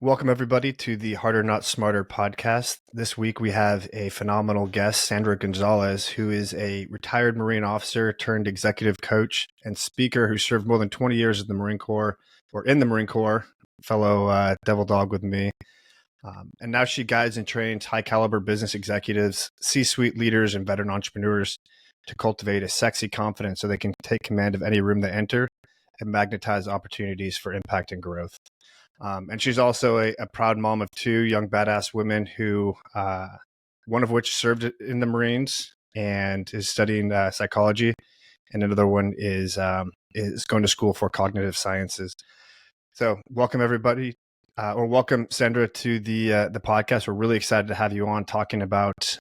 Welcome, everybody, to the Harder Not Smarter podcast. This week, we have a phenomenal guest, Sandra Gonzalez, who is a retired Marine officer turned executive coach and speaker who served more than 20 years in the Marine Corps, fellow devil dog with me. And now she guides and trains high caliber business executives, C-suite leaders, and veteran entrepreneurs to cultivate a sexy confidence so they can take command of any room they enter and magnetize opportunities for impact and growth. And she's also a proud mom of two young badass women who, one of which served in the Marines and is studying psychology, and another one is going to school for cognitive sciences. So, welcome everybody, or welcome Sandra to the podcast. We're really excited to have you on talking about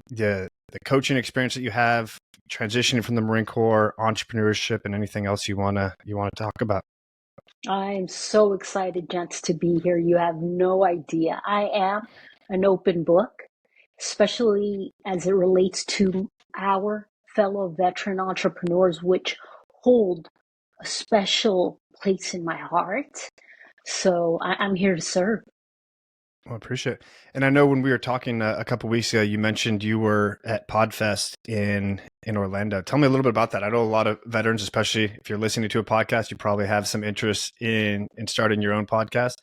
the coaching experience that you have, transitioning from the Marine Corps, entrepreneurship, and anything else you wanna talk about. I'm so excited, gents, to be here. You have no idea. I am an open book, especially as it relates to our fellow veteran entrepreneurs, which hold a special place in my heart. So I'm here to serve. Well, I appreciate it. And I know when we were talking a couple of weeks ago, you mentioned you were at PodFest in Orlando. Tell me a little bit about that. I know a lot of veterans, especially if you're listening to a podcast, you probably have some interest in starting your own podcast.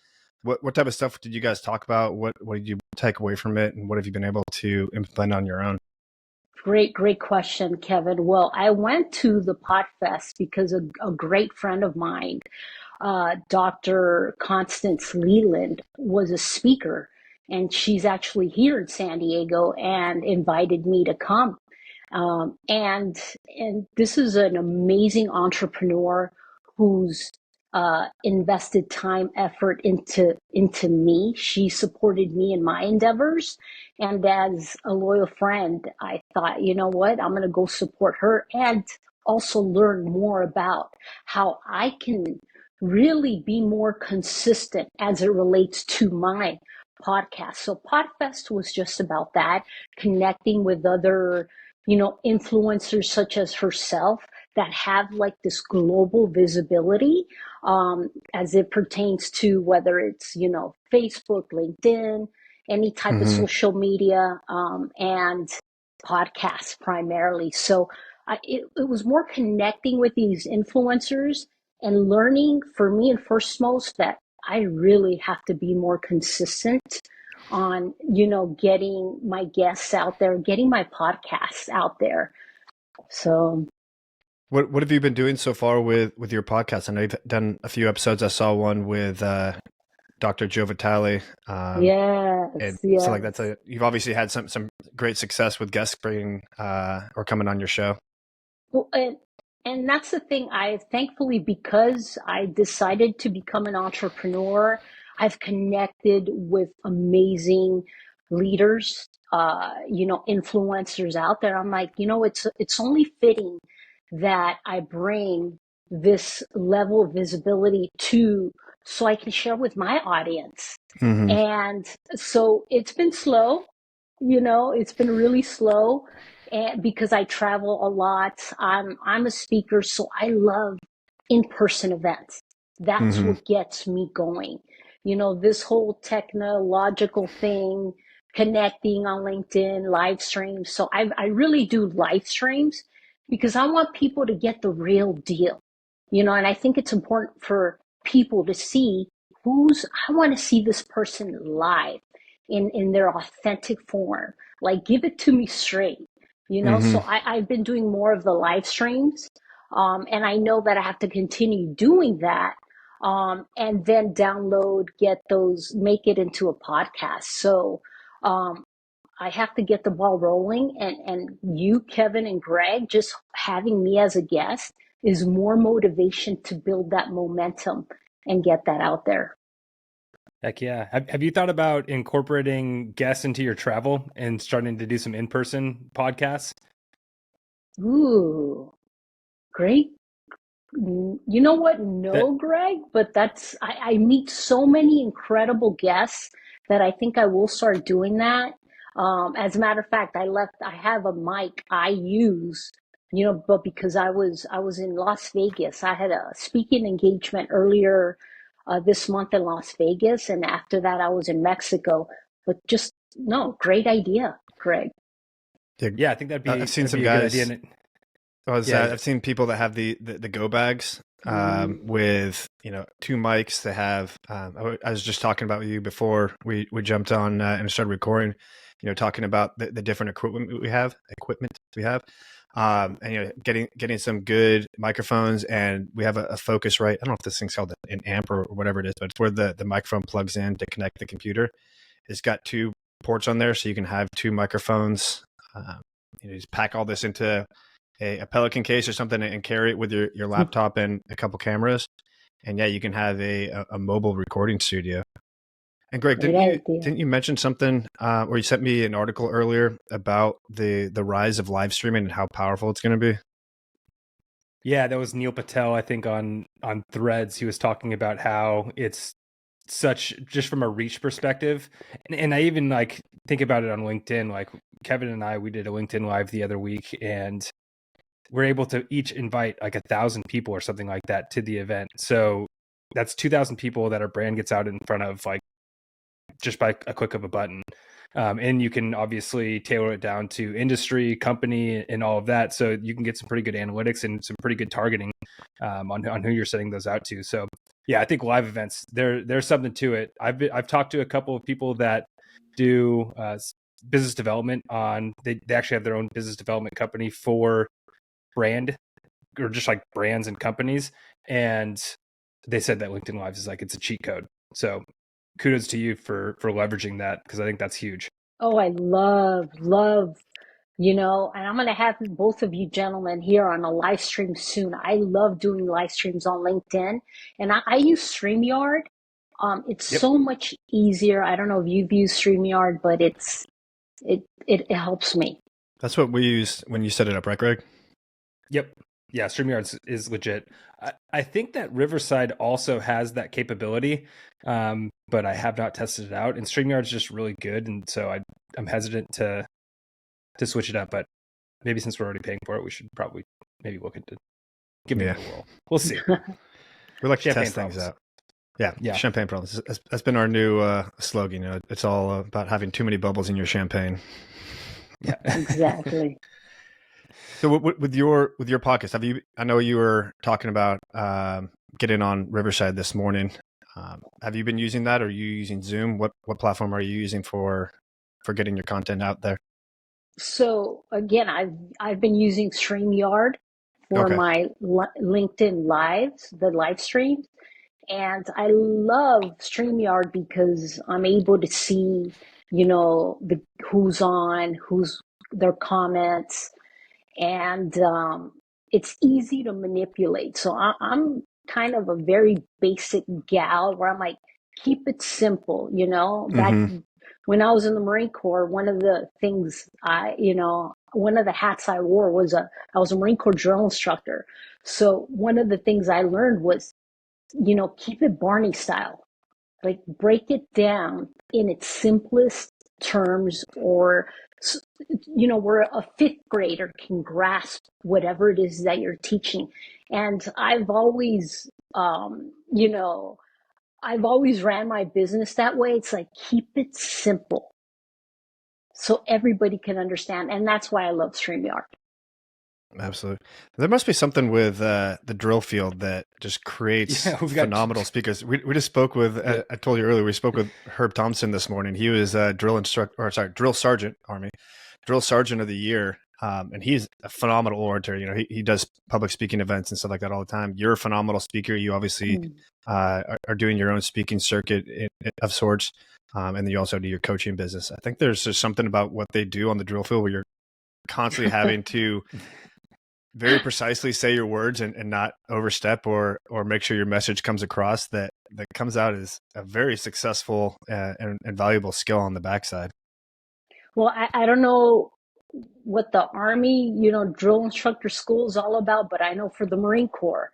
What type of stuff did you guys talk about? What did you take away from it? And what have you been able to implement on your own? Great question, Kevin. Well, I went to the PodFest because a great friend of mine, Dr. Constance Leland, was a speaker, and she's actually here in San Diego and invited me to come. And this is an amazing entrepreneur who's invested time, effort into me. She supported me in my endeavors. And as a loyal friend, I thought, you know what, I'm going to go support her and also learn more about how I can really be more consistent as it relates to my podcast. So PodFest was just about that, connecting with other, influencers such as herself that have like this global visibility as it pertains to whether it's, Facebook, LinkedIn, any type of social media, and podcasts primarily. So it was more connecting with these influencers and learning for me and firstmost that I really have to be more consistent on, getting my guests out there, getting my podcasts out there. So What have you been doing so far with your podcast? I know you've done a few episodes. I saw one with Dr. Joe Vitale. And yes. so like you've obviously had some great success with guests bringing or coming on your show. Well, and that's the thing. Thankfully, because I decided to become an entrepreneur, I've connected with amazing leaders, influencers out there. I'm like, it's only fitting that I bring this level of visibility so I can share with my audience. And so it's been slow, it's been really slow. And because I travel a lot, I'm a speaker, so I love in-person events. That's what gets me going. This whole technological thing, connecting on LinkedIn, live streams. So I really do live streams because I want people to get the real deal. And I think it's important for people to see I want to see this person live in their authentic form. Like, give it to me straight. So I've been doing more of the live streams, and I know that I have to continue doing that, and then make it into a podcast. So I have to get the ball rolling, and you, Kevin and Greg, just having me as a guest is more motivation to build that momentum and get that out there. Heck yeah. Have you thought about incorporating guests into your travel and starting to do some in-person podcasts? Ooh, great. You know what? No, Greg, but I meet so many incredible guests that I think I will start doing that. As a matter of fact, I have a mic I use, but because I was in Las Vegas, I had a speaking engagement earlier this month in Las Vegas. And after that, I was in Mexico. But just, no, great idea, Greg. Yeah, I think I've seen that'd some be a good idea. guys. And yeah, I've seen people that have the go bags with two mics. They have. I was just talking about you before we jumped on and started recording. Talking about the different equipment we have. And getting some good microphones, and we have a Focusrite. I don't know if this thing's called an amp or whatever it is, but it's where the microphone plugs in to connect the computer. It's got two ports on there, so you can have two microphones. You just pack all this into a Pelican case or something and carry it with your laptop and a couple cameras. And yeah, you can have a mobile recording studio. And Greg, didn't you mention something, or you sent me an article earlier about the rise of live streaming and how powerful it's going to be? Yeah, that was Neil Patel, I think, on Threads. He was talking about how it's such, just from a reach perspective. And I even think about it on LinkedIn. Like Kevin and I, we did a LinkedIn Live the other week, and we're able to each invite 1,000 people or something like that to the event. So that's 2,000 people that our brand gets out in front of, just by a click of a button. And you can obviously tailor it down to industry, company, and all of that. So you can get some pretty good analytics and some pretty good targeting on who you're sending those out to. So yeah, I think live events, there's something to it. I've talked to a couple of people that do business development they actually have their own business development company for brand, or just brands and companies. And they said that LinkedIn Lives is it's a cheat code. So kudos to you for leveraging that, because I think that's huge. Oh, I love, and I'm going to have both of you gentlemen here on a live stream soon. I love doing live streams on LinkedIn, and I use StreamYard. It's so much easier. I don't know if you've used StreamYard, but it helps me. That's what we used when you set it up, right, Greg? Yep. Yeah, StreamYard is legit. I think that Riverside also has that capability, but I have not tested it out. And StreamYard is just really good, and so I'm hesitant to switch it up. But maybe since we're already paying for it, we should probably maybe look into giving it a whirl. We'll see. We like to test things out. Yeah, champagne problems. That's been our new slogan. It's all about having too many bubbles in your champagne. Yeah, exactly. So with your podcast, I know you were talking about getting on Riverside this morning. Have you been using that? Or are you using Zoom? What platform are you using for getting your content out there? So again, I've been using StreamYard for my LinkedIn Lives, the live streams. And I love StreamYard because I'm able to see, who's on, their comments, and it's easy to manipulate. So I'm kind of a very basic gal where I'm like, keep it simple, Back when I was in the Marine Corps, one of the things one of the hats I wore was I was a Marine Corps drill instructor. So one of the things I learned was, keep it Barney style, break it down in its simplest terms, or, where a fifth grader can grasp whatever it is that you're teaching. And I've always, I've always ran my business that way. It's keep it simple so everybody can understand. And that's why I love StreamYard. Absolutely. There must be something with the drill field that just creates phenomenal speakers. We just spoke with, I told you earlier, we spoke with Herb Thompson this morning. He was a drill sergeant, Army, drill sergeant of the year. And he's a phenomenal orator. He does public speaking events and stuff like that all the time. You're a phenomenal speaker. You obviously are doing your own speaking circuit of sorts. And then you also do your coaching business. I think there's just something about what they do on the drill field where you're constantly having to very precisely say your words and not overstep or make sure your message comes across that comes out as a very successful and valuable skill on the backside. Well, I don't know what the Army, drill instructor school is all about, but I know for the Marine Corps,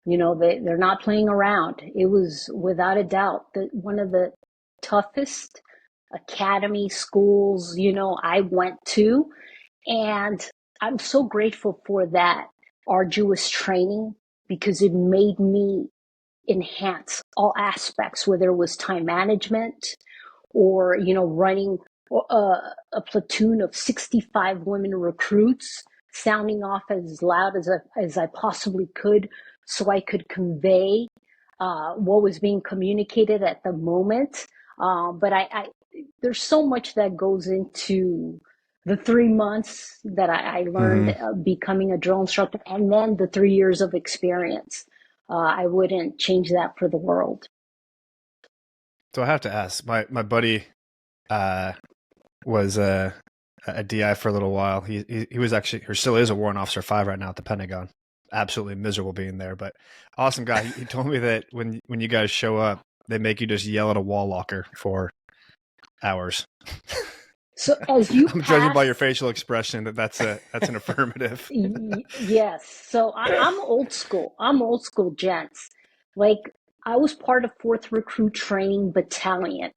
they're not playing around. It was without a doubt one of the toughest academy schools, I went to. And I'm so grateful for that arduous training because it made me enhance all aspects, whether it was time management or, running a platoon of 65 women recruits, sounding off as loud as I possibly could so I could convey what was being communicated at the moment. But there's so much that goes into the 3 months that I learned becoming a drill instructor, and then the 3 years of experience. I wouldn't change that for the world. So I have to ask, my buddy was a DI for a little while. He was actually, or still is, a warrant officer 5 right now at the Pentagon. Absolutely miserable being there, but awesome guy. He told me that when you guys show up, they make you just yell at a wall locker for hours. So as you I'm judging by your facial expression that's an affirmative. Yes. So I'm old school. I'm old school, gents. Like, I was part of 4th Recruit Training Battalion.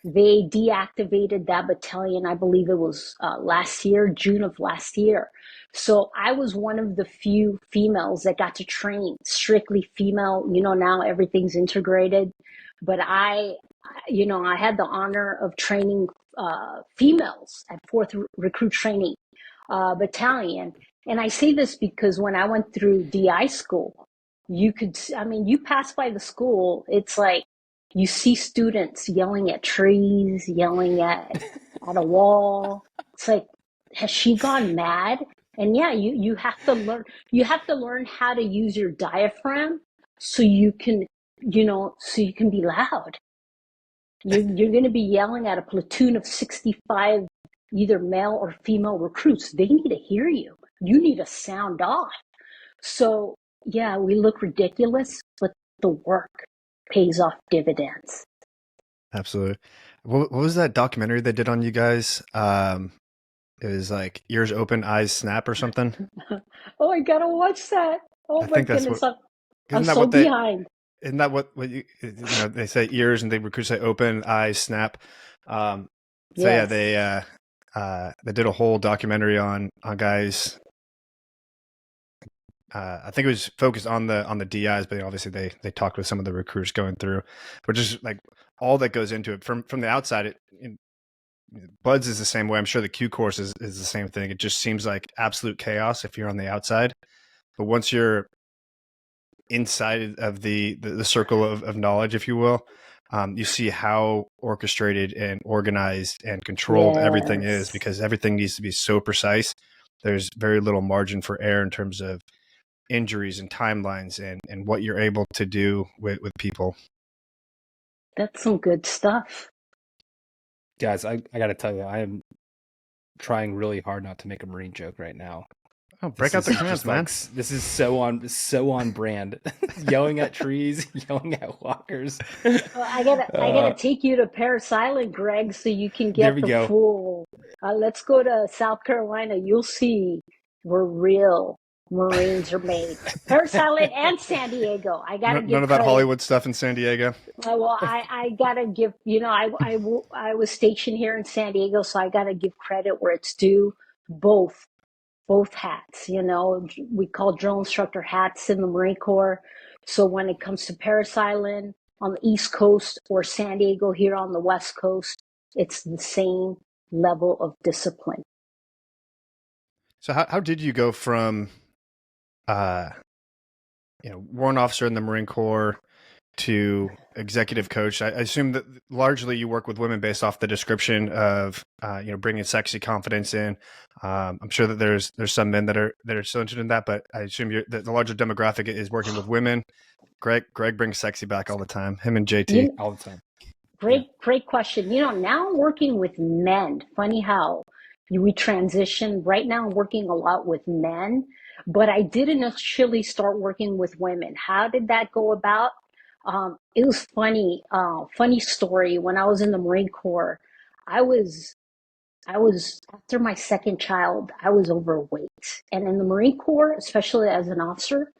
They deactivated that battalion, I believe it was last year, June of last year. So I was one of the few females that got to train, strictly female. Now everything's integrated. But I had the honor of training females at 4th Recruit Training Battalion. And I say this because when I went through DI school, you pass by the school, it's like you see students yelling at trees, yelling at a wall. It's like, has she gone mad? And yeah, you have to learn how to use your diaphragm so you can be loud. You're going to be yelling at a platoon of 65 either male or female recruits. They need to hear you. You need to sound off. So yeah, we look ridiculous, but the work pays off dividends. Absolutely. What was that documentary they did on you guys? It was like ears open, eyes snap, or something. Oh, I gotta watch that. Oh my goodness, I'm so behind. Isn't that what you they say ears and they recruit say open, eyes snap. So yes. Yeah, they did a whole documentary on guys. I think it was focused on the DIs, but obviously they talked with some of the recruits going through, which is like all that goes into it. From the outside, Buds is the same way. I'm sure the Q course is the same thing. It just seems like absolute chaos if you're on the outside, but once you're inside of the circle of knowledge, if you will, you see how orchestrated and organized and controlled everything is, because everything needs to be so precise. There's very little margin for error in terms of injuries and timelines and what you're able to do with people. That's some good stuff. Guys, I got to tell you, I am trying really hard not to make a Marine joke right now. Oh, break out the crayons, man. This is so on brand. Yelling at trees, yelling at walkers. Well, I gotta take you to Parris Island, Greg, so you can get the full. Let's go to South Carolina. You'll see where real Marines are made. Parris Island and San Diego. I gotta give none of that Hollywood stuff in San Diego. Well, I gotta give. I was stationed here in San Diego, so I gotta give credit where it's due. Both hats, we call drill instructor hats in the Marine Corps. So when it comes to Parris Island on the East Coast or San Diego here on the West Coast, it's the same level of discipline. So how did you go from, warrant officer in the Marine Corps to executive coach? I assume that largely you work with women based off the description of, bringing sexy confidence in. I'm sure that there's some men that are still interested in that, but I assume the larger demographic is working with women. Greg brings sexy back all the time. Him and JT all the time. Great question. Now I'm working with men. Funny how we transition. Right now I'm working a lot with men, but I did initially start working with women. How did that go about? It was funny story. When I was in the Marine Corps, I was after my second child, I was overweight. And in the Marine Corps, especially as an officer,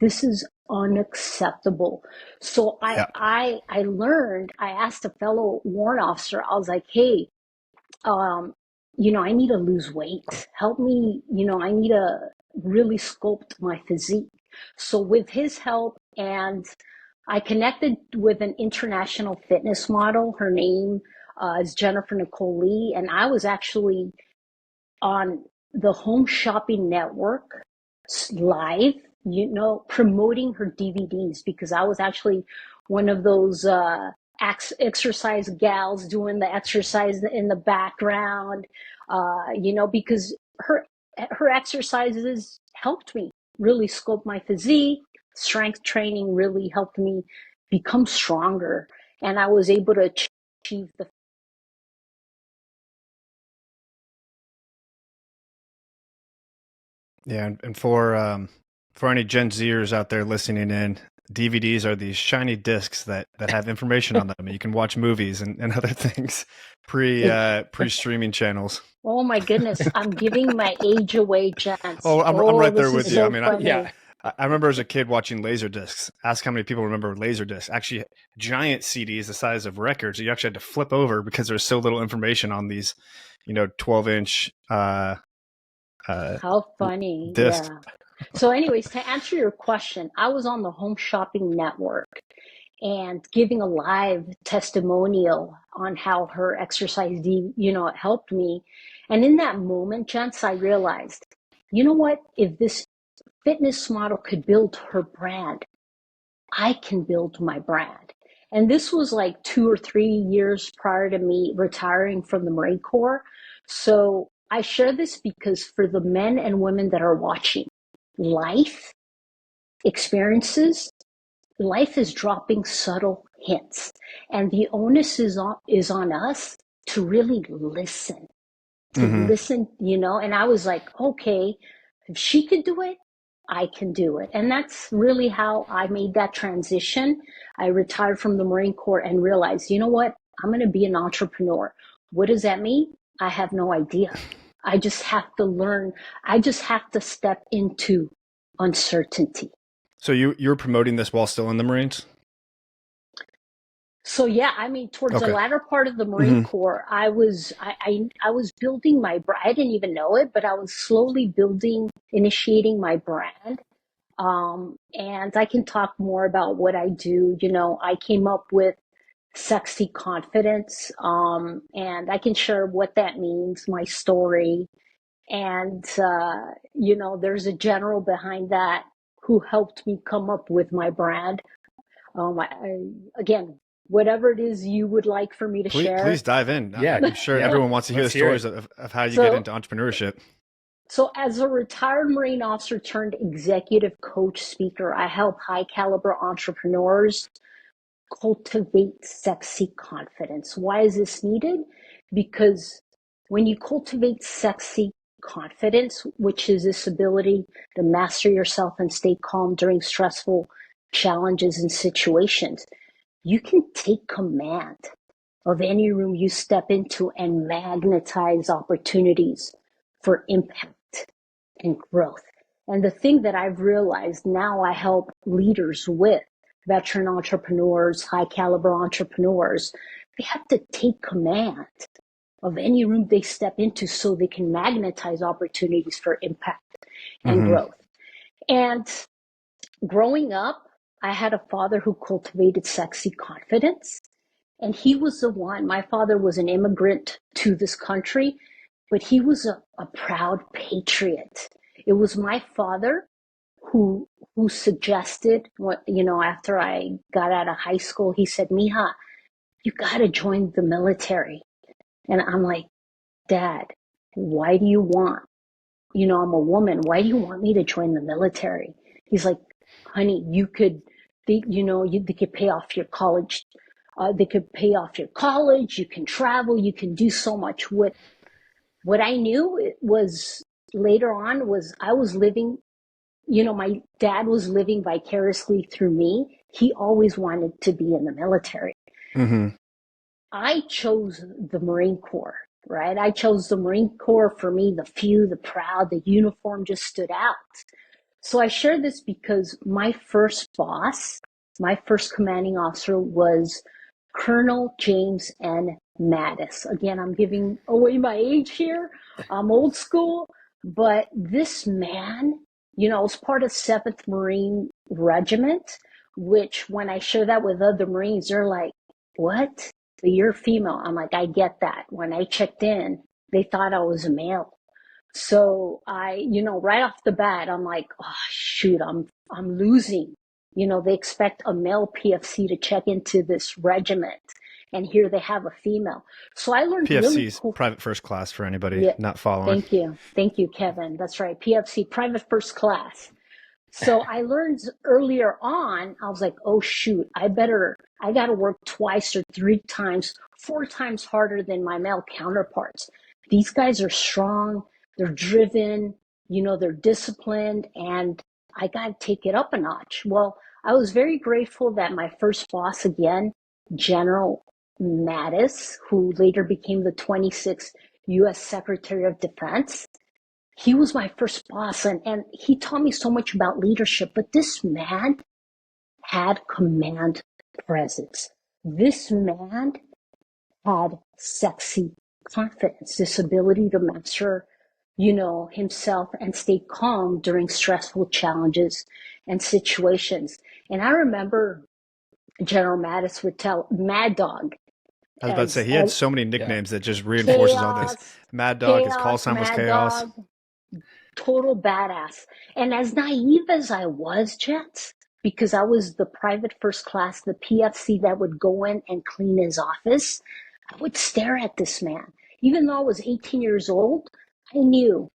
this is unacceptable. So I learned, I asked a fellow warrant officer, I was like, hey, I need to lose weight. Help me, I need to really sculpt my physique. So with his help and I connected with an international fitness model. Her name is Jennifer Nicole Lee, and I was actually on the Home Shopping Network live, promoting her DVDs, because I was actually one of those exercise gals doing the exercise in the background, because her exercises helped me really sculpt my physique. Strength training really helped me become stronger, and I was able to achieve the. Yeah, and for any Gen Zers out there listening in, DVDs are these shiny discs that have information on them. You can watch movies and other things pre streaming channels. Oh my goodness, I'm giving my age away, gents. Oh, I'm right there this with is you. so I mean, funny. I remember as a kid watching laser discs. Ask how many people remember laser discs. Actually, giant CDs the size of records. You actually had to flip over because there's so little information on these, 12-inch. How funny. Discs. Yeah. So anyways, to answer your question, I was on the Home Shopping Network and giving a live testimonial on how her exercise, it helped me. And in that moment, gents, I realized, you know what? If this fitness model could build her brand, I can build my brand. And this was like 2 or 3 years prior to me retiring from the Marine Corps. So I share this because for the men and women that are watching, life experiences, life is dropping subtle hints. And the onus is on us to really listen, and I was like, okay, if she could do it, I can do it. And that's really how I made that transition. I retired from the Marine Corps and realized, you know what? I'm going to be an entrepreneur. What does that mean? I have no idea. I just have to learn. I just have to step into uncertainty. So you were promoting this while still in the Marines? So yeah, I mean, towards the latter part of the Marine Corps, I was building my brand. I didn't even know it, but I was slowly initiating my brand. And I can talk more about what I do. I came up with sexy confidence, and I can share what that means, my story. And, there's a general behind that who helped me come up with my brand. Again, whatever it is you would like for me to share. Please dive in. Yeah, I'm sure everyone wants to hear the stories of how you get into entrepreneurship. So as a retired Marine officer turned executive coach speaker, I help high caliber entrepreneurs cultivate sexy confidence. Why is this needed? Because when you cultivate sexy confidence, which is this ability to master yourself and stay calm during stressful challenges and situations, you can take command of any room you step into and magnetize opportunities for impact and growth. And the thing that I've realized now, I help leaders with veteran entrepreneurs, high caliber entrepreneurs. They have to take command of any room they step into so they can magnetize opportunities for impact and growth. And growing up, I had a father who cultivated sexy confidence. And he was the one. My father was an immigrant to this country, but he was a proud patriot. It was my father who suggested, after I got out of high school, he said, Mija, you got to join the military. And I'm like, Dad, why do you want, I'm a woman. Why do you want me to join the military? He's like, honey, they could pay off your college. They could pay off your college. You can travel. You can do so much. What I knew was later on was I was living, my dad was living vicariously through me. He always wanted to be in the military. I chose the Marine Corps, right? I chose the Marine Corps. For me, the few, the proud, the uniform just stood out. So I share this because my first boss, my first commanding officer was Colonel James N. Mattis. Again, I'm giving away my age here. I'm old school, but this man, I was part of 7th Marine Regiment, which when I share that with other Marines, they're like, what? You're female. I'm like, I get that. When I checked in, they thought I was a male. So right off the bat, I'm like, oh shoot, I'm losing. They expect a male PFC to check into this regiment, and here they have a female. So I learned really PFC's cool. private first class for anybody not following. Thank you, Kevin. That's right, PFC, private first class. So I learned earlier on, I was like, oh shoot, I got to work twice or 3 times, 4 times harder than my male counterparts. These guys are strong, they're driven, they're disciplined, and I got to take it up a notch. Well, I was very grateful that my first boss again, General Mattis, who later became the 26th U.S. Secretary of Defense, he was my first boss, and he taught me so much about leadership, but this man had command presence. This man had sexy confidence, this ability to master, himself and stay calm during stressful challenges and situations. And I remember General Mattis would tell Mad Dog. I was about to say, he had so many nicknames that just reinforces all this. Mad Dog, his call sign was Chaos. Dog, total badass. And as naive as I was, Jets, because I was the private first class, the PFC that would go in and clean his office, I would stare at this man. Even though I was 18 years old, I knew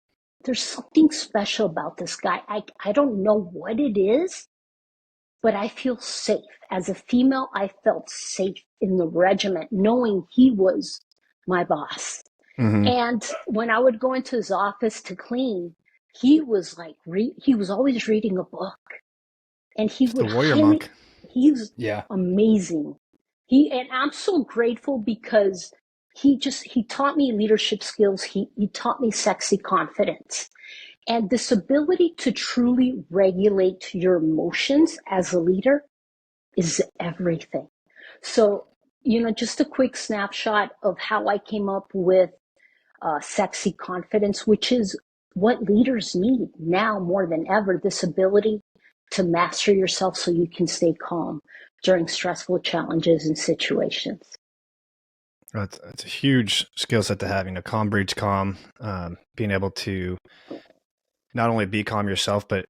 there's something special about this guy. I don't know what it is, but I feel safe. As a female, I felt safe in the regiment, knowing he was my boss. Mm-hmm. And when I would go into his office to clean, he was like, he was always reading a book. And he would the warrior monk. He was amazing. And I'm so grateful because he taught me leadership skills. He taught me sexy confidence. And this ability to truly regulate your emotions as a leader is everything. So, just a quick snapshot of how I came up with sexy confidence, which is what leaders need now more than ever, this ability to master yourself so you can stay calm during stressful challenges and situations. It's a huge skill set to have, calm breeds calm, being able to not only be calm yourself, but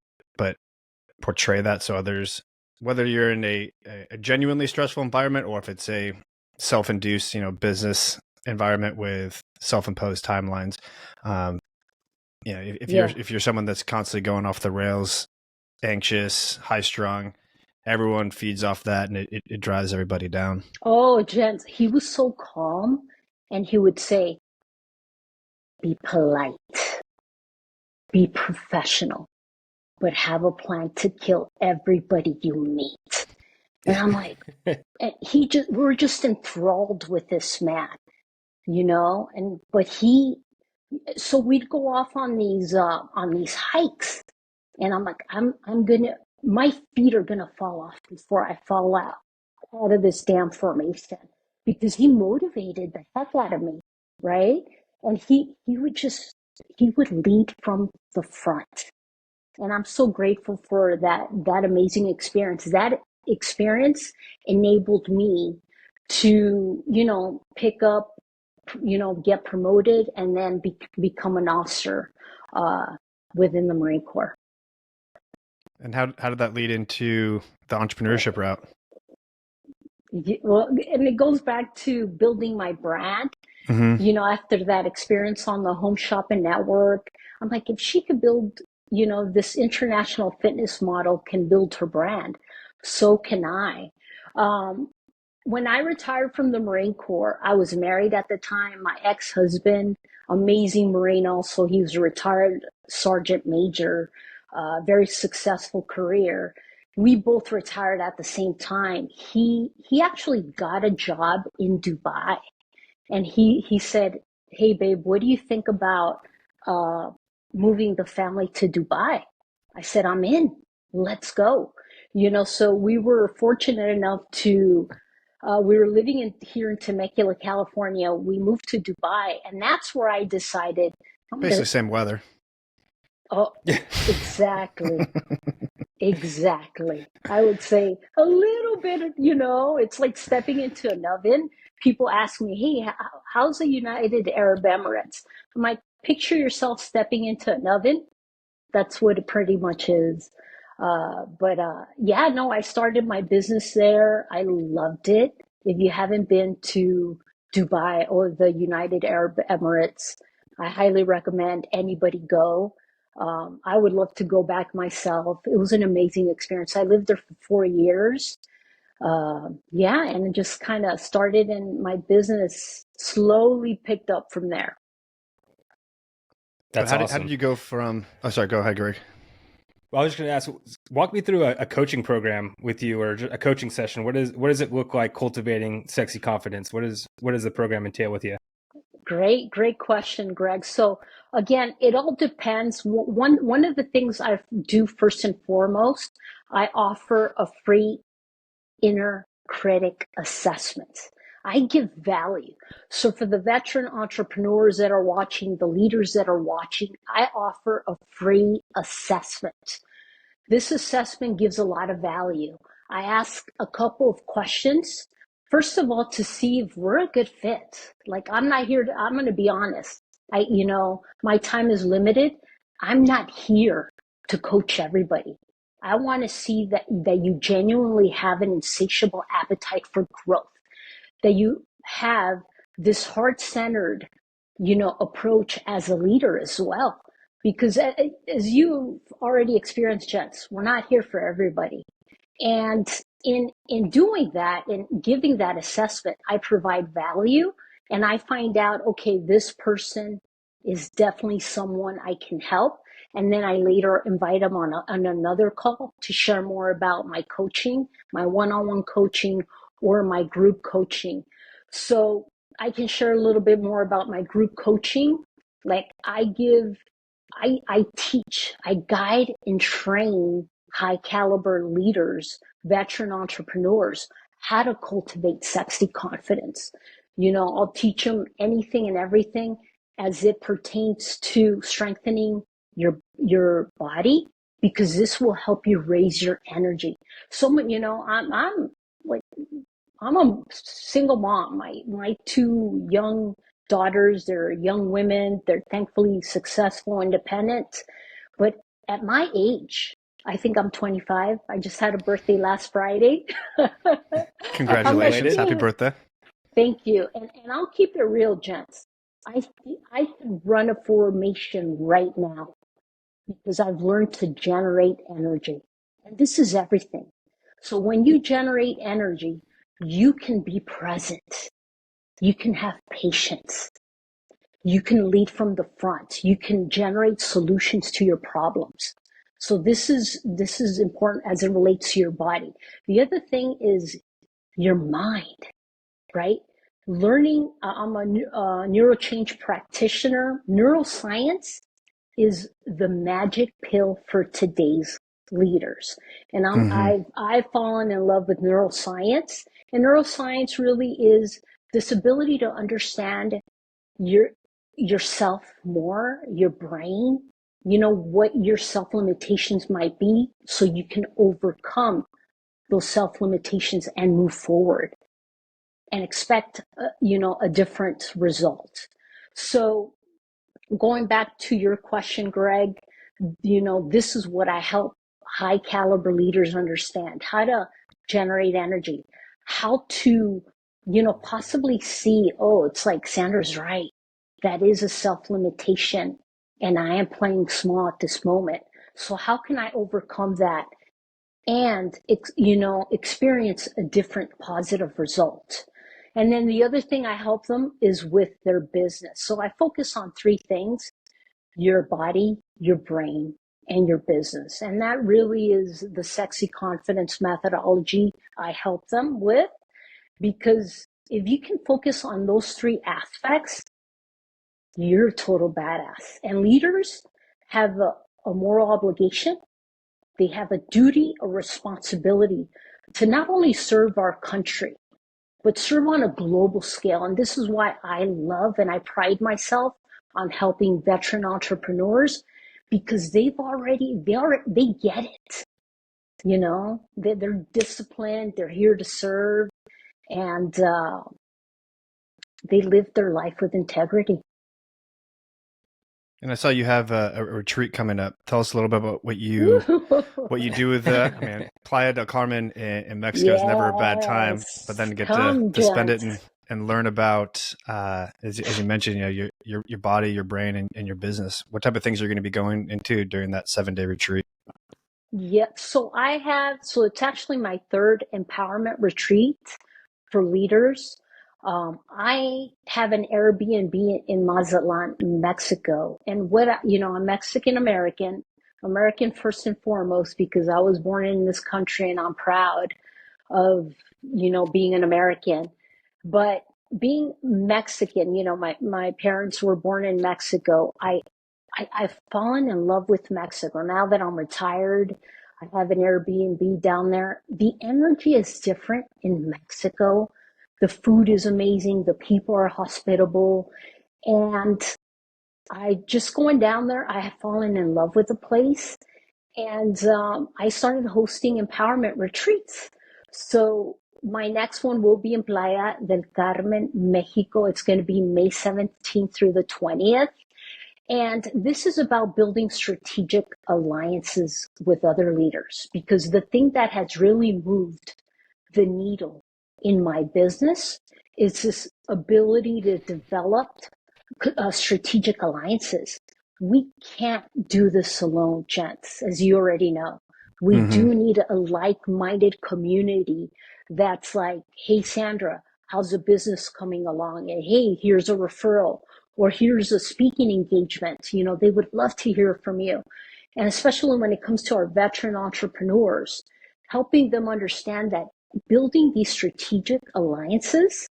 portray that so others, whether you're in a genuinely stressful environment or if it's a self-induced, business environment with self-imposed timelines. If you're someone that's constantly going off the rails, anxious, high-strung, everyone feeds off that, and it drives everybody down. Oh, Jens, he was so calm, and he would say, be polite, be professional, but have a plan to kill everybody you meet. And I'm like, we're just enthralled with this man, so we'd go off on these hikes, and I'm like, my feet are gonna fall off before I fall out of this damn formation, because he motivated the heck out of me, right? And he would lead from the front. And I'm so grateful for that amazing experience. That experience enabled me to, pick up, get promoted, and then become an officer within the Marine Corps. And how did that lead into the entrepreneurship route? Well, and it goes back to building my brand. Mm-hmm. After that experience on the Home Shopping Network, I'm like, if she could build, this international fitness model can build her brand, so can I. When I retired from the Marine Corps, I was married at the time. My ex-husband, amazing Marine also, he was a retired sergeant major, very successful career. We both retired at the same time. He actually got a job in Dubai. And he said, hey, babe, what do you think about moving the family to Dubai? I said, I'm in. Let's go. So we were fortunate enough to, we were living here in Temecula, California. We moved to Dubai, and that's where I decided. Basically same weather. Oh, exactly. Exactly. I would say a little bit, it's like stepping into an oven. People ask me, hey, how's the United Arab Emirates? I'm like, picture yourself stepping into an oven. That's what it pretty much is. But yeah, no, I started my business there. I loved it. If you haven't been to Dubai or the United Arab Emirates, I highly recommend anybody go. I would love to go back myself. It was an amazing experience. I lived there for 4 years. Yeah, and just kind of started, and my business slowly picked up from there. But That's how did awesome. you go from? Oh, sorry. Go ahead, Greg. Well, I was just going to ask, walk me through a coaching program with you, or a coaching session. What does it look like cultivating sexy confidence? What does the program entail with you? Great question, Greg. So again, it all depends. One of the things I do first and foremost, I offer a free inner critic assessment. I give value. So for the veteran entrepreneurs that are watching, the leaders that are watching, I offer a free assessment. This assessment gives a lot of value. I ask a couple of questions. First of all, to see if we're a good fit. Like, I'm not here I'm going to be honest. My time is limited. I'm not here to coach everybody. I want to see that you genuinely have an insatiable appetite for growth, that you have this heart-centered, approach as a leader as well. Because as you've already experienced, gents, we're not here for everybody. And in doing that and giving that assessment, I provide value, and I find out, okay, this person is definitely someone I can help. And then I later invite them on another call to share more about my coaching, my one-on-one coaching, or my group coaching. So I can share a little bit more about my group coaching. Like, I teach, I guide and train high caliber leaders, veteran entrepreneurs, how to cultivate sexy confidence. I'll teach them anything and everything as it pertains to strengthening your body, because this will help you raise your energy. So, I'm like, I'm a single mom. My two young daughters, they're young women. They're thankfully successful, independent. But at my age, I think I'm 25. I just had a birthday last Friday. I'm at, Congratulations. Happy birthday. Thank you. And I'll keep it real, gents. I I can run a formation right now because I've learned to generate energy. And this is everything. So when you generate energy, you can be present. You can have patience. You can lead from the front. You can generate solutions to your problems. So this is important as it relates to your body. The other thing is your mind, right? Learning, I'm a neurochange practitioner. Neuroscience is the magic pill for today's leaders. And I've fallen in love with neuroscience. And neuroscience really is this ability to understand yourself more, your brain, what your self limitations might be, so you can overcome those self limitations and move forward and expect, a different result. So going back to your question, Greg, this is what I help high caliber leaders understand: how to generate energy, how to, possibly see, oh, it's like Sandra's right. That is a self limitation, and I am playing small at this moment. So how can I overcome that and, experience a different positive result? And then the other thing I help them is with their business. So I focus on three things: your body, your brain, and your business. And that really is the sexy confidence methodology I help them with, because if you can focus on those three aspects, you're a total badass. And leaders have a moral obligation. They have a duty, a responsibility to not only serve our country, but serve on a global scale. And this is why I love and I pride myself on helping veteran entrepreneurs, because they get it. They're disciplined, they're here to serve, and they live their life with integrity. And I saw you have a retreat coming up. Tell us a little bit about what you do with Playa del Carmen in Mexico is never a bad time, but then get to spend it and learn about, as you mentioned, your body, your brain, and your business. What type of things are you going to be going into during that 7-day retreat? Yeah, so it's actually my third empowerment retreat for leaders. I have an Airbnb in Mazatlan, Mexico. And I'm Mexican American first and foremost, because I was born in this country and I'm proud of, being an American. But being Mexican, my parents were born in Mexico. I've fallen in love with Mexico. Now that I'm retired, I have an Airbnb down there. The energy is different in Mexico. The food is amazing. The people are hospitable. And I just going down there, I have fallen in love with the place. And I started hosting empowerment retreats. So my next one will be in Playa del Carmen, Mexico. It's going to be May 17th through the 20th. And this is about building strategic alliances with other leaders, because the thing that has really moved the needle in my business is this ability to develop strategic alliances. We can't do this alone, gents, as you already know. We do need a like-minded community that's like, hey, Sandra, how's the business coming along? And hey, here's a referral, or here's a speaking engagement. They would love to hear from you. And especially when it comes to our veteran entrepreneurs, helping them understand that building these strategic alliances,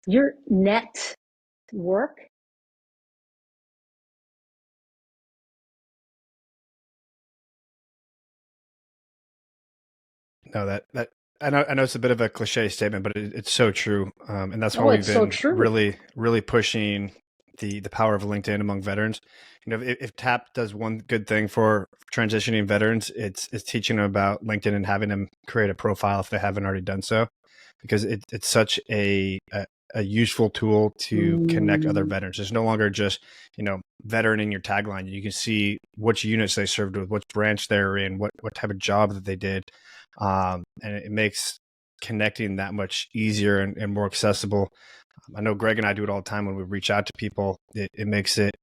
your net work No, that I know it's a bit of a cliche statement, but it's so true, and that's why we've been really, really pushing the power of LinkedIn among veterans. If TAP does one good thing for transitioning veterans, it's teaching them about LinkedIn and having them create a profile if they haven't already done so, because it's such a useful tool to connect other veterans. It's no longer just veteran in your tagline. You can see which units they served with, which branch they're in, what type of job that they did. And it makes connecting that much easier and more accessible. I know Greg and I do it all the time when we reach out to people. It makes it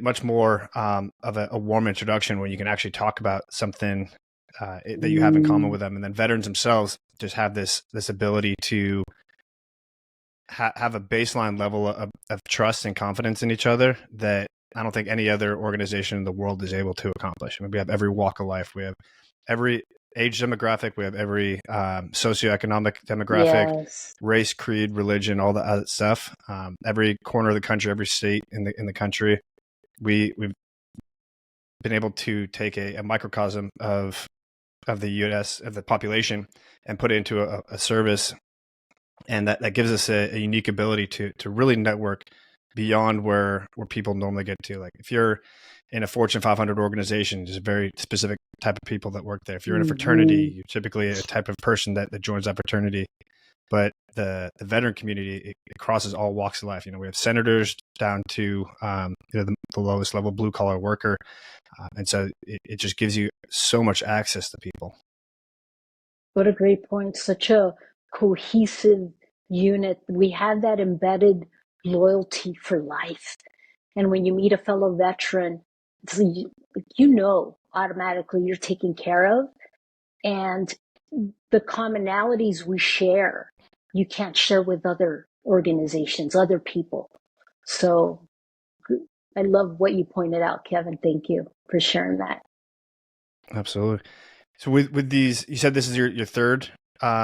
much more of a warm introduction when you can actually talk about something that you have in common with them. And then veterans themselves just have this ability to have a baseline level of trust and confidence in each other that I don't think any other organization in the world is able to accomplish. I mean, we have every walk of life. We have every age demographic. We have every socioeconomic demographic, race, creed, religion, all that other stuff. Every corner of the country, every state in the country, we've been able to take a microcosm of the U.S. of the population and put it into a service, and that gives us a unique ability to really network beyond where people normally get to. Like if you're in a Fortune 500 organization, there's a very specific type of people that work there. If you're in a fraternity, you're typically a type of person that joins that fraternity. But the veteran community, it crosses all walks of life. We have senators down to the lowest level blue collar worker, and so it just gives you so much access to people. What a great point! Such a cohesive unit. We have that embedded loyalty for life. And when you meet a fellow veteran, it's automatically you're taken care of. And the commonalities we share, you can't share with other organizations, other people. So I love what you pointed out, Kevin. Thank you for sharing that. Absolutely. So with these, you said this is your third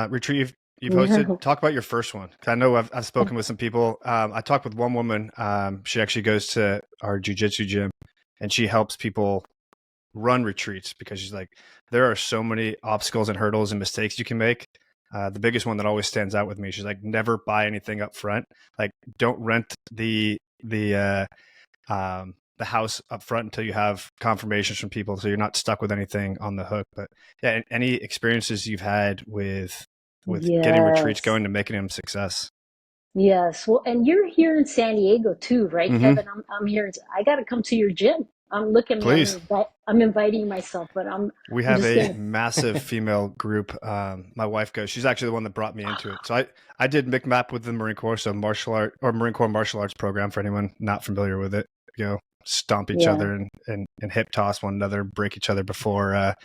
retreat you've hosted. Yeah. Talk about your first one. I know I've spoken with some people. I talked with one woman. She actually goes to our jiu-jitsu gym, and she helps people run retreats because she's like, there are so many obstacles and hurdles and mistakes you can make. The biggest one that always stands out with me, she's like, never buy anything up front. Like, don't rent the the house up front until you have confirmations from people, so you're not stuck with anything on the hook. But yeah, any experiences you've had with getting retreats Yes. going to making them a success? Yes. Well, and you're here in San Diego too, right, Mm-hmm. Kevin? I'm here. I got to come to your gym. Look at me. Please. I'm inviting myself, but We I'm have just a gonna. massive female group. My wife goes. She's actually the one that brought me into it. So I did MCMAP with the Marine Corps, so Marine Corps martial arts program for anyone not familiar with it. You know, stomp each Yeah. other and hip toss one another, break each other before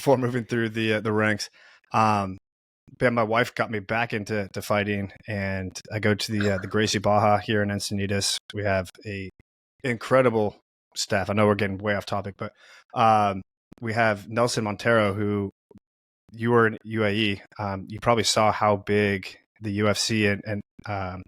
moving through the ranks. But my wife got me back into fighting, and I go to the Gracie Baja here in Encinitas. We have a incredible staff. I know we're getting way off topic, but we have Nelson Montero, who you were in UAE. You probably saw how big the UFC and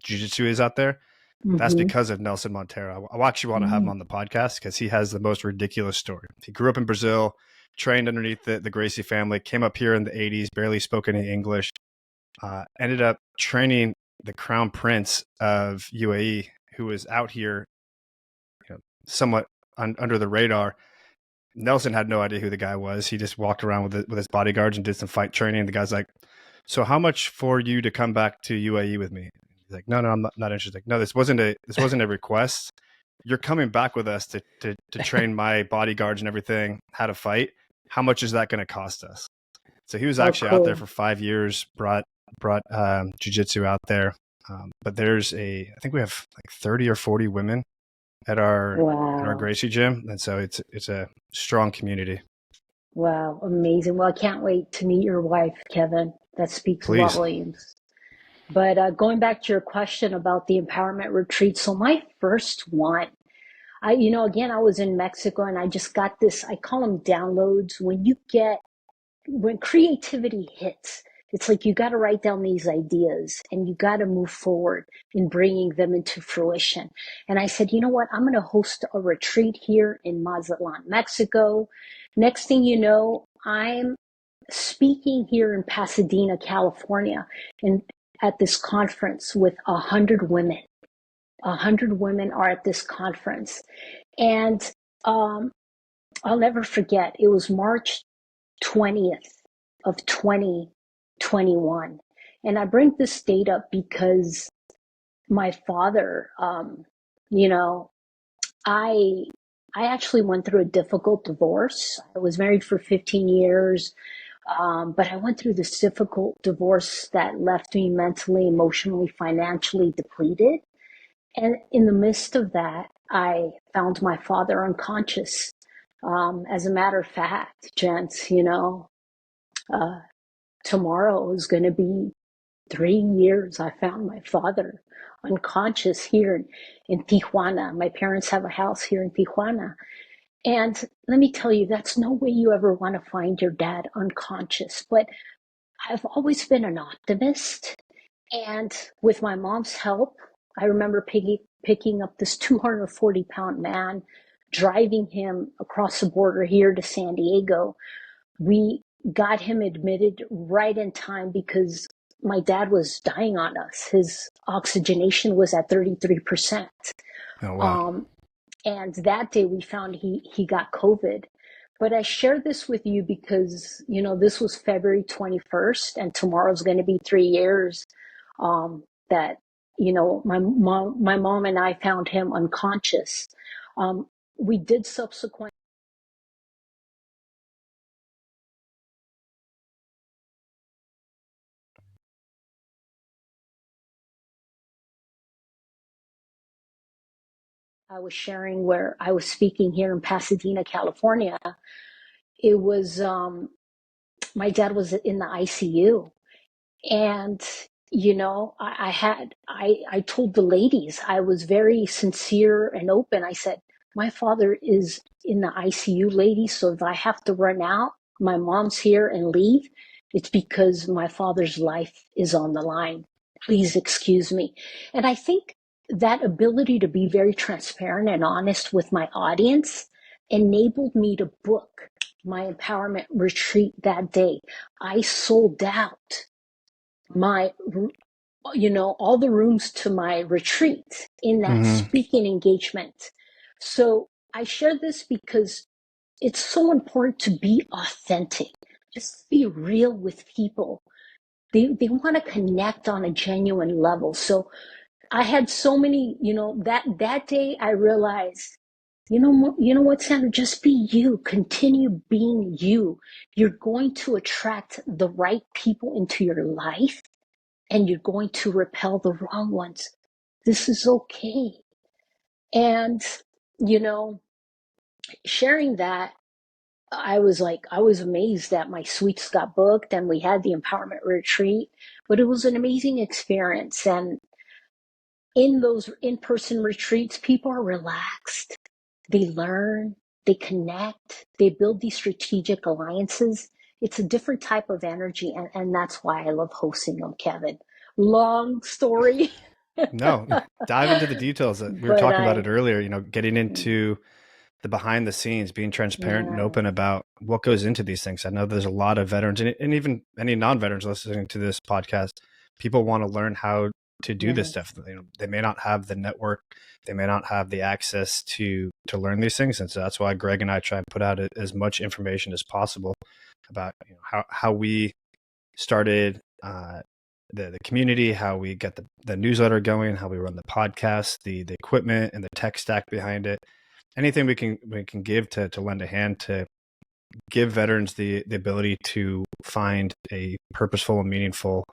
Jiu-Jitsu is out there. That's Mm-hmm. because of Nelson Montero. I actually want to have him on the podcast because he has the most ridiculous story. He grew up in Brazil, trained underneath the Gracie family, came up here in the 80s, barely spoke any English, ended up training the Crown Prince of UAE, who was out here, somewhat under the radar. Nelson had no idea who the guy was. He just walked around with his bodyguards and did some fight training. The guy's like, "So how much for you to come back to UAE with me?" He's like, "No, I'm not interested." Like, no, this wasn't a request. You're coming back with us to train my bodyguards and everything how to fight. How much is that going to cost us? So he was actually out there for 5 years. Brought jiu-jitsu out there. But I think we have like 30 or 40 women at our Gracie gym, and so it's a strong community. Wow, amazing. Well, I can't wait to meet your wife, Kevin. That speaks Please. volumes. But going back to your question about the empowerment retreat, so my first one, again, I was in Mexico and I just got this, I call them downloads. When creativity hits, it's like you got to write down these ideas and you got to move forward in bringing them into fruition. And I said, you know what? I'm going to host a retreat here in Mazatlan, Mexico. Next thing you know, I'm speaking here in Pasadena, California, and at this conference with 100 women. 100 women are at this conference. And I'll never forget, it was March 20th of 2021. And I bring this date up because my father, I actually went through a difficult divorce. I was married for 15 years, but I went through this difficult divorce that left me mentally, emotionally, financially depleted. And in the midst of that, I found my father unconscious. As a matter of fact, gents, tomorrow is going to be 3 years. I found my father unconscious here in Tijuana. My parents have a house here in Tijuana. And let me tell you, that's no way you ever want to find your dad unconscious. But I've always been an optimist. And with my mom's help, I remember picking up this 240-pound man, driving him across the border here to San Diego. We got him admitted right in time because my dad was dying on us. His oxygenation was at 33%. Oh, wow. And that day we found he got COVID. But I share this with you because, this was February 21st and tomorrow's going to be 3 years that, my mom and I found him unconscious. We did subsequent. I was sharing where I was speaking here in Pasadena, California. It was, my dad was in the ICU. And, I told the ladies, I was very sincere and open. I said, my father is in the ICU, ladies. So if I have to run out, my mom's here and leave, it's because my father's life is on the line. Please excuse me. And I think that ability to be very transparent and honest with my audience enabled me to book my empowerment retreat that day. I sold out all the rooms to my retreat in that speaking engagement. So I share this because it's so important to be authentic. Just be real with people. They want to connect on a genuine level. So I had so many, that day I realized, you know what, Sandra, just be you, continue being you. You're going to attract the right people into your life and you're going to repel the wrong ones. This is okay. And, sharing that, I was amazed that my suites got booked and we had the empowerment retreat, but it was an amazing experience. And in those in-person retreats, people are relaxed. They learn, they connect, they build these strategic alliances. It's a different type of energy. And that's why I love hosting them, Kevin. Long story. No, dive into the details. That we were But talking about it earlier, getting into the behind the scenes, being transparent and yeah, open about what goes into these things. I know there's a lot of veterans and even any non-veterans listening to this podcast. People want to learn how to do this yes, stuff. They may not have the network, they may not have the access to learn these things, and so that's why Greg and I try and put out as much information as possible about how we started the community, how we get the newsletter going, how we run the podcast, the equipment and the tech stack behind it. Anything we can give to lend a hand to give veterans the ability to find a purposeful and meaningful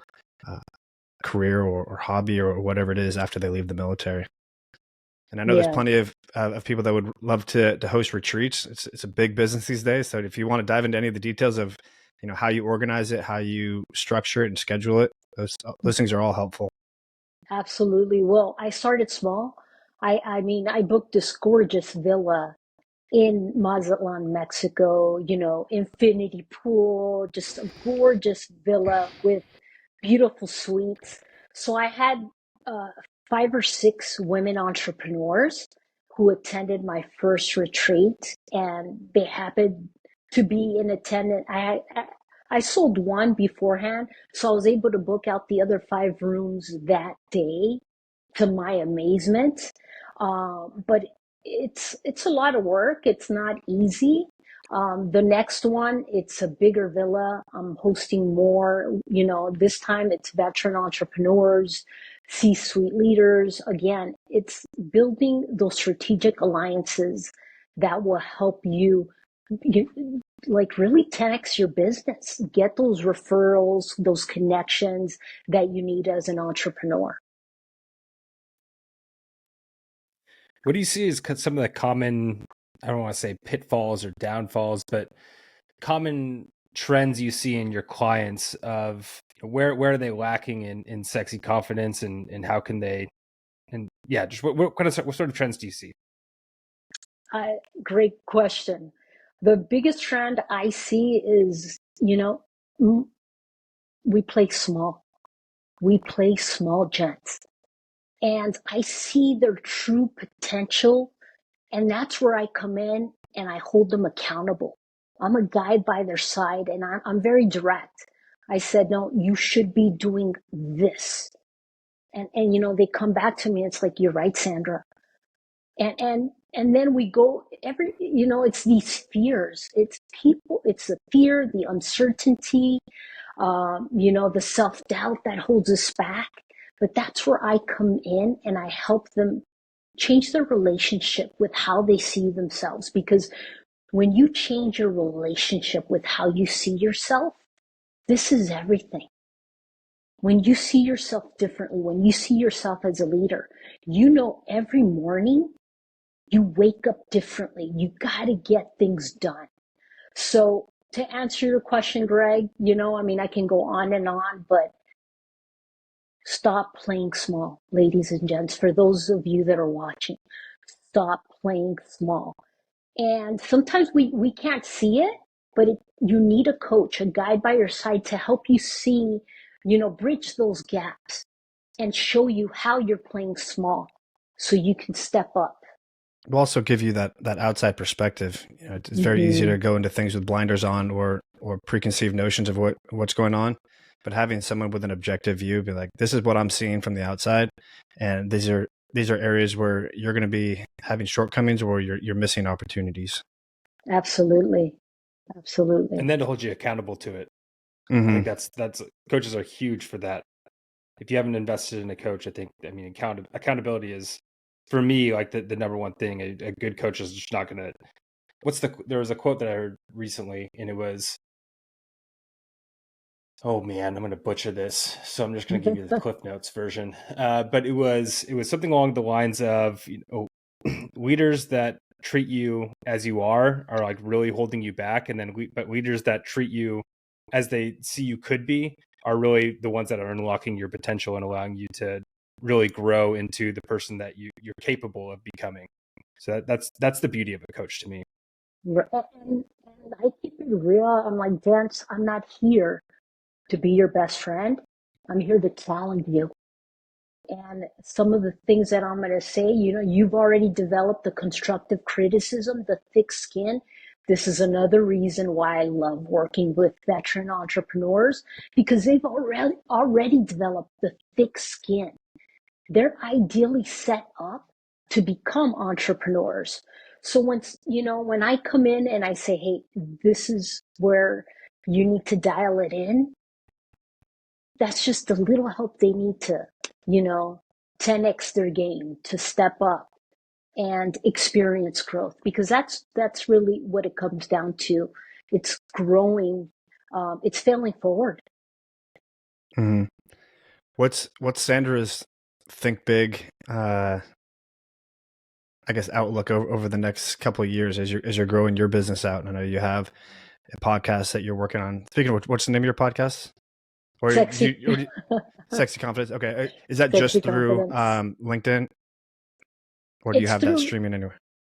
career or hobby or whatever it is after they leave the military. And I know there's yeah. plenty of people that would love to host retreats. It's a big business these days. So if you want to dive into any of the details of how you organize it, how you structure it and schedule it, those things are all helpful. Absolutely. Well, I started small. I mean, I booked this gorgeous villa in Mazatlan, Mexico, infinity pool, just a gorgeous villa with beautiful suites. So I had uh, 5 or 6 women entrepreneurs who attended my first retreat, and they happened to be in attendance. I sold one beforehand, so I was able to book out the other 5 rooms that day, to my amazement. But it's a lot of work. It's not easy. The next one, it's a bigger villa. I'm hosting more. This time it's veteran entrepreneurs, C-suite leaders. Again, it's building those strategic alliances that will help you like really 10x your business. Get those referrals, those connections that you need as an entrepreneur. What do you see as some of the common, I don't want to say pitfalls or downfalls, but common trends you see in your clients of where are they lacking in sexy confidence and how can they, and yeah, just what sort of trends do you see? Great question. The biggest trend I see is, we play small. We play small gents. And I see their true potential. And that's where I come in and I hold them accountable. I'm a guide by their side and I'm very direct. I said, no, you should be doing this. And they come back to me. It's like, you're right, Sandra. And then we go it's these fears. It's people, it's the fear, the uncertainty, the self-doubt that holds us back. But that's where I come in and I help them change their relationship with how they see themselves. Because when you change your relationship with how you see yourself, this is everything. When you see yourself differently, when you see yourself as a leader, every morning you wake up differently. You got to get things done. So to answer your question, Greg, I can go on and on, but stop playing small, ladies and gents. For those of you that are watching, stop playing small. And sometimes we can't see it, but you need a coach, a guide by your side to help you see, bridge those gaps and show you how you're playing small so you can step up. Will also give you that outside perspective. It's very easy to go into things with blinders on or preconceived notions of what's going on. But having someone with an objective view, be like, this is what I'm seeing from the outside, and these are these are areas where you're going to be having shortcomings or you're missing opportunities. Absolutely. And then to hold you accountable to it. Mm-hmm. I think that's coaches are huge for that. If you haven't invested in a coach, I mean, accountability is, for me, like the number one thing. A good coach is just not going to. There was a quote that I heard recently, and it was, oh man, I'm going to butcher this, so I'm just going to give you the Cliff Notes version. But it was something along the lines of, leaders that treat you as you are like really holding you back, and then but leaders that treat you as they see you could be are really the ones that are unlocking your potential and allowing you to really grow into the person that you're capable of becoming. So that's the beauty of a coach to me. And I keep it real. I'm like, Vance, I'm not here to be your best friend. I'm here to challenge you. And some of the things that I'm going to say, you've already developed the constructive criticism, the thick skin. This is another reason why I love working with veteran entrepreneurs, because they've already developed the thick skin. They're ideally set up to become entrepreneurs. So when I come in and I say, hey, this is where you need to dial it in, that's just the little help they need to, 10x their game, to step up and experience growth, because that's really what it comes down to. It's growing, it's failing forward. Mm-hmm. What's Sandra's think big, I guess, outlook over the next couple of years as you're growing your business out? And I know you have a podcast that you're working on. Speaking of which, what's the name of your podcast? Or Sexy. Sexy Confidence. Okay. Is that Sexy just through Confidence. LinkedIn? Or do you have that streaming anywhere?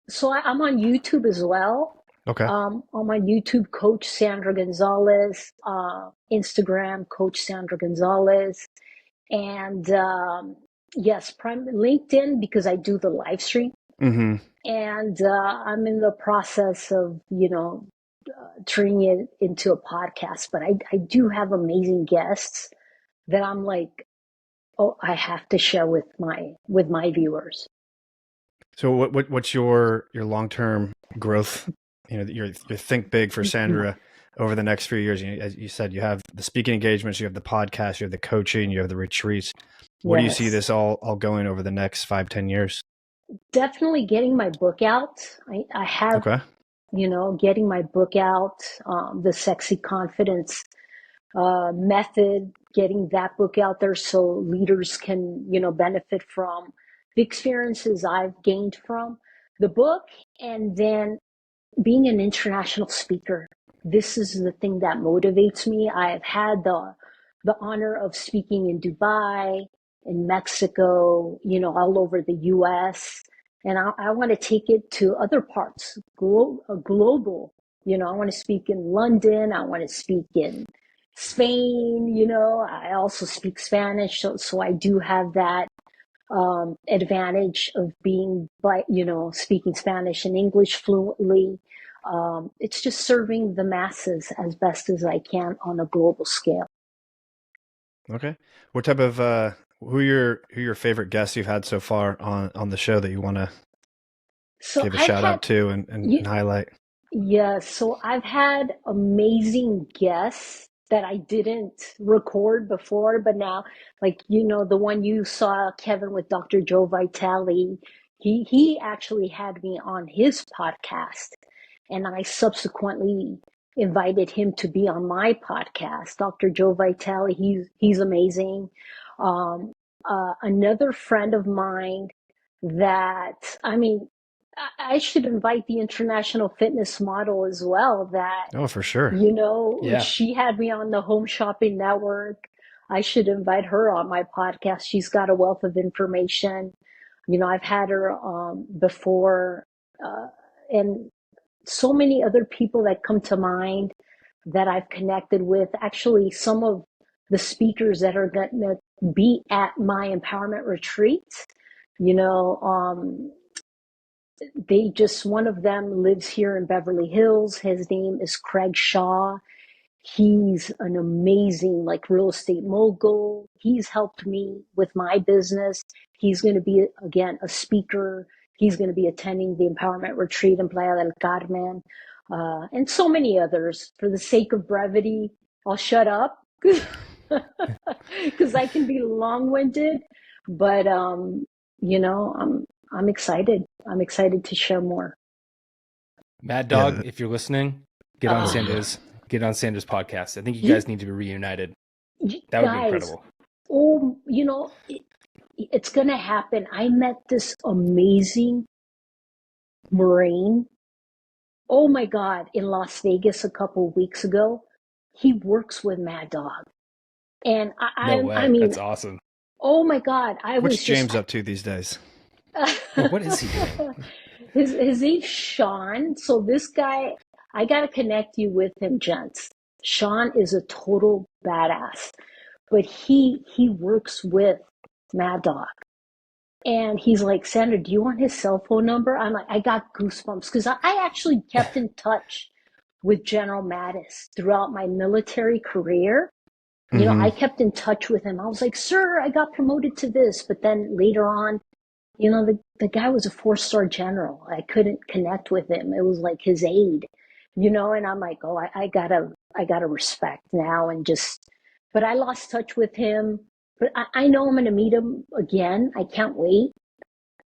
So I'm on YouTube as well. Okay. On my YouTube, Coach Sandra Gonzalez, Instagram, Coach Sandra Gonzalez. And yes, LinkedIn, because I do the live stream. Mm-hmm. And I'm in the process of, turning it into a podcast. But I do have amazing guests that I'm like, oh, I have to share with my viewers. So what's your long-term growth? Your think big for Sandra over the next few years. As you said, you have the speaking engagements, you have the podcast, you have the coaching, you have the retreats. Where do you see this all going over the next 5-10 years? Definitely getting my book out. I have, getting my book out, the Sexy Confidence method, getting that book out there so leaders can, benefit from the experiences I've gained from the book. And then being an international speaker. This is the thing that motivates me. I have had the honor of speaking in Dubai, in Mexico, all over the US. And I want to take it to other parts, global. I want to speak in London. I want to speak in Spain. I also speak Spanish. So I do have that advantage of speaking Spanish and English fluently. It's just serving the masses as best as I can on a global scale. Okay. What type of who are your favorite guests you've had so far on the show that you want to give a shout out to and highlight? Yeah, so I've had amazing guests that I didn't record before, but now, like, the one you saw, Kevin, with Dr. Joe Vitale, he actually had me on his podcast, and I subsequently invited him to be on my podcast. Dr. Joe Vitale, he's amazing. Another friend of mine that, I should invite the international fitness model as well. Oh, for sure. She had me on the Home Shopping Network. I should invite her on my podcast. She's got a wealth of information. I've had her before, and so many other people that come to mind that I've connected with. Actually, some of the speakers that are going to be at my empowerment retreat, one of them lives here in Beverly Hills. His name is Craig Shaw. He's an amazing like real estate mogul. He's helped me with my business. He's going to be, again, a speaker. He's going to be attending the empowerment retreat in Playa del Carmen, and so many others. For the sake of brevity, I'll shut up because I can be long-winded. But I'm excited. I'm excited to share more. Mad Dog, Yeah. if you're listening, get on Sandra's podcast. I think you guys need to be reunited. That would be incredible. Oh, it's going to happen. I met this amazing Marine. Oh my God, in Las Vegas a couple of weeks ago. He works with Mad Dog. And No way. I mean, That's awesome. oh my God. What's James up to these days? Yeah, what is he doing? His name's Sean. So this guy, I got to connect you with him, gents. Sean is a total badass, but he works with Mad Dog. And he's like, Sandra, do you want his cell phone number? I'm like, I got goosebumps because I actually kept in touch with General Mattis throughout my military career. I kept in touch with him. I was like, sir, I got promoted to this. But then later on, the guy was a 4-star general. I couldn't connect with him. It was like his aide, and I'm like, oh, I gotta respect now but I lost touch with him. But I know I'm going to meet him again. I can't wait.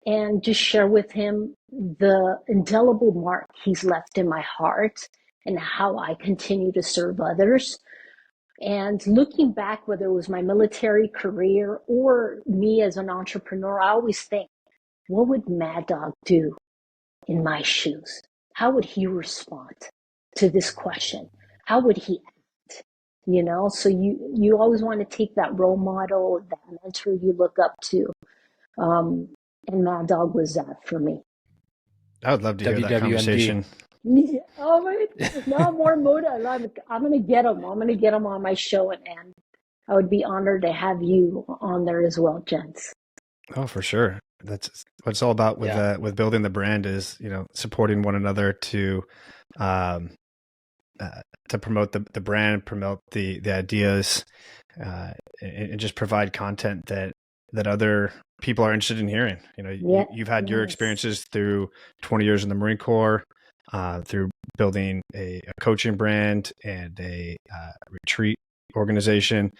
And just share with him the indelible mark he's left in my heart and how I continue to serve others. And looking back, whether it was my military career or me as an entrepreneur, I always think, what would Mad Dog do in my shoes? How would he respond to this question? How would he act? So you always want to take that role model, that mentor you look up to. And Mad Dog was that for me. I would love to hear that WWMD. conversation. Oh my! No more moda. I'm gonna get him. I'm gonna get him on my show, and I would be honored to have you on there as well, gents. Oh, for sure. That's what it's all about with building the brand is, supporting one another to promote the brand, promote the ideas, and just provide content that other people are interested in hearing. You've had your experiences through 20 years in the Marine Corps, through building a coaching brand and a retreat organization.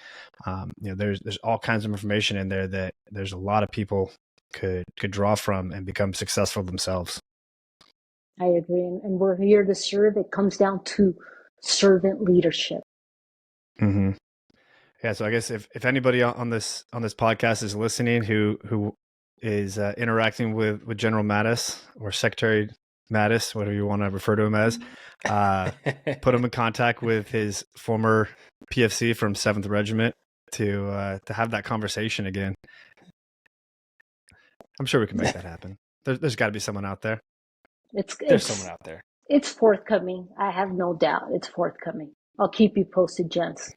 There's all kinds of information in there that there's a lot of people could draw from and become successful themselves. I agree, and we're here to serve. It comes down to servant leadership. Mm-hmm. Yeah, so I guess if anybody on this podcast is listening who is interacting with General Mattis or Secretary Mattis, whatever you want to refer to him as, put him in contact with his former PFC from 7th Regiment to have that conversation again. I'm sure we can make that happen. There's got to be someone out there. There's someone out there. It's forthcoming. I have no doubt. It's forthcoming. I'll keep you posted, gents.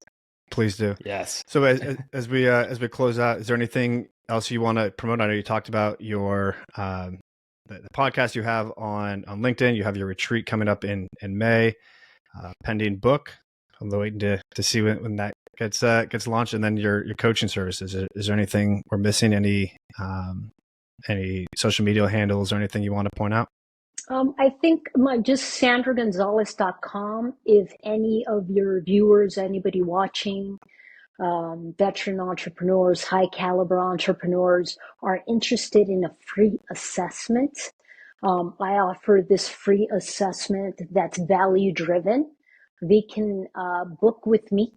Please do. Yes. So as we close out, is there anything else you want to promote? I know you talked about your the podcast you have on LinkedIn. You have your retreat coming up in May, pending book. I'm waiting to see when that gets launched, and then your coaching services. Is there anything we're missing? Any social media handles or anything you want to point out? I think just sandragonzalez.com. If any of your viewers, anybody watching, veteran entrepreneurs, high caliber entrepreneurs are interested in a free assessment, I offer this free assessment that's value driven. They can book with me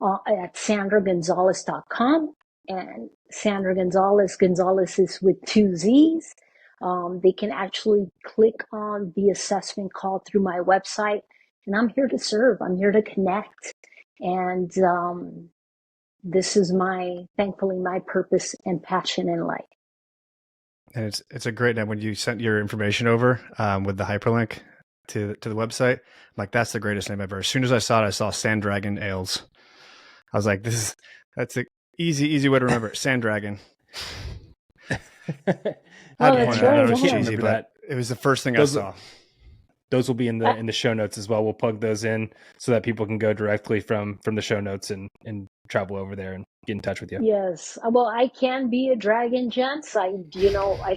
at sandragonzalez.com, and Sandra Gonzalez is with 2 Z's. They can actually click on the assessment call through my website, and I'm here to serve. I'm here to connect. And this is thankfully my purpose and passion in life. And it's a great name when you sent your information over with the hyperlink to the website. I'm like, that's the greatest name ever. As soon as I saw it, I saw Sandragon Ales. I was like, that's an easy way to remember it. Sandragon. That's right. It was cheesy, but it was the first thing I saw. those will be in I, the show notes as well. We'll plug those in so that people can go directly from the show notes and travel over there and get in touch with you. yes. Well, I can be a dragon, gents. I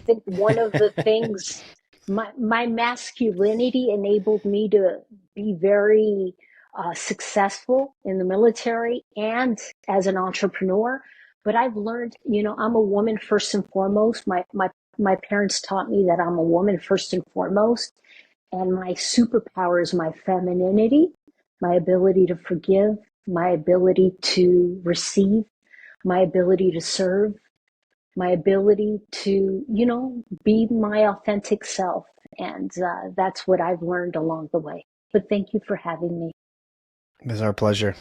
think one of the things, my masculinity enabled me to be very successful in the military and as an entrepreneur. But I've learned, I'm a woman first and foremost. My parents taught me that I'm a woman first and foremost. And my superpower is my femininity, my ability to forgive, my ability to receive, my ability to serve, my ability to, be my authentic self. And that's what I've learned along the way. But thank you for having me. It was our pleasure.